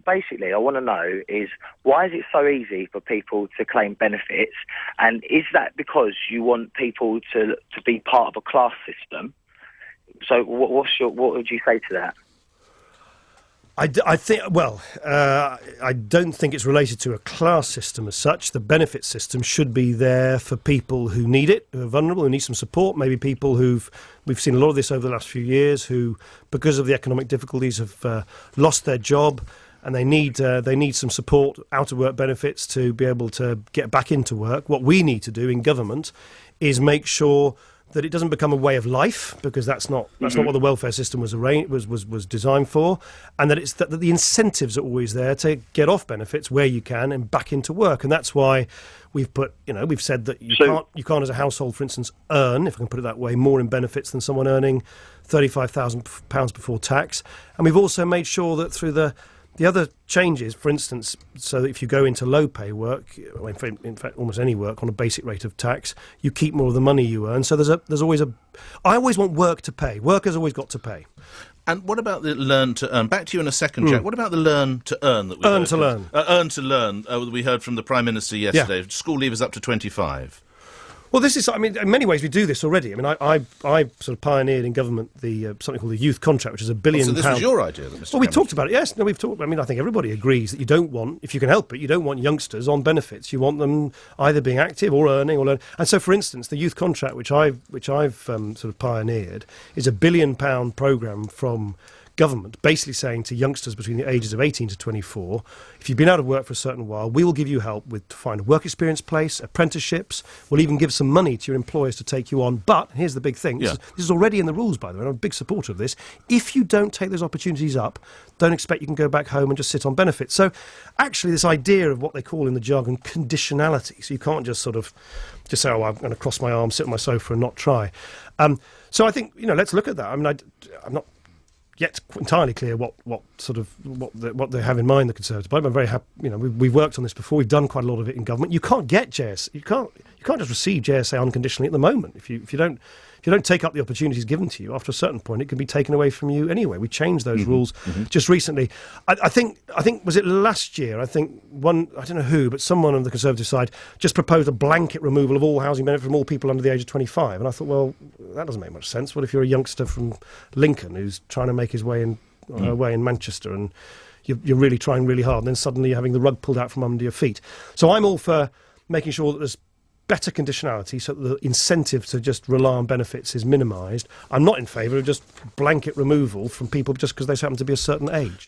Basically, I want to know is why is it so easy for people to claim benefits, and is that because you want people to be part of a class system? So, what would you say to that? I think, well, I don't think it's related to a class system as such. The benefit system should be there for people who need it, who are vulnerable, who need some support. Maybe people we've seen a lot of this over the last few years, who, because of the economic difficulties, have lost their job, and they need some support, out of work benefits to be able to get back into work. What we need to do in government is make sure that it doesn't become a way of life, because that's not what the welfare system was designed for, and that it's that the incentives are always there to get off benefits where you can and back into work. And that's why we've said that you can't as a household, for instance, earn, if I can put it that way, more in benefits than someone earning £35,000 before tax. And we've also made sure that through the other changes, for instance, so that if you go into low pay work, in fact almost any work on a basic rate of tax, you keep more of the money you earn. So there's always I always want work to pay. Work has always got to pay. And what about the learn to earn? Back to you in a second, Jack. What about the learn to earn that we Earn to learn. Earn to learn that we heard from the Prime Minister yesterday. Yeah. School leavers up to 25. Well, this is, I mean, in many ways we do this already. I mean, I sort of pioneered in government something called the youth contract, which is £1 billion. So this was your idea, Mr. Well, we talked about it, yes. No, we've talked. I mean, I think everybody agrees that you don't want, if you can help it, you don't want youngsters on benefits. You want them either being active or earning or learning. And so, for instance, the youth contract, which I've sort of pioneered, is £1 billion programme from government, basically saying to youngsters between the ages of 18 to 24, if you've been out of work for a certain while, we will give you help to find a work experience place, apprenticeships. We'll even give some money to your employers to take you on. But, and here's the big thing, this is already in the rules, by the way, and I'm a big supporter of this. If you don't take those opportunities up, don't expect you can go back home and just sit on benefits. So, actually, this idea of what they call in the jargon conditionality, so you can't just sort of just say, oh, I'm going to cross my arms, sit on my sofa and not try. So I think, let's look at that. I mean, I'm not yet entirely clear what they have in mind, the Conservative Party. I'm very happy. We've worked on this before. We've done quite a lot of it in government. You can't get JSA. You can't just receive JSA unconditionally at the moment. If you don't take up the opportunities given to you, after a certain point, it can be taken away from you anyway. We changed those rules just recently. I think was it last year? I think I don't know who, but someone on the Conservative side just proposed a blanket removal of all housing benefit from all people under the age of 25. And I thought, well, that doesn't make much sense. What if you're a youngster from Lincoln who's trying to make his way in Manchester, and you're really trying really hard, and then suddenly you're having the rug pulled out from under your feet? So I'm all for making sure that there's better conditionality so that the incentive to just rely on benefits is minimised. I'm not in favour of just blanket removal from people just because they happen to be a certain age.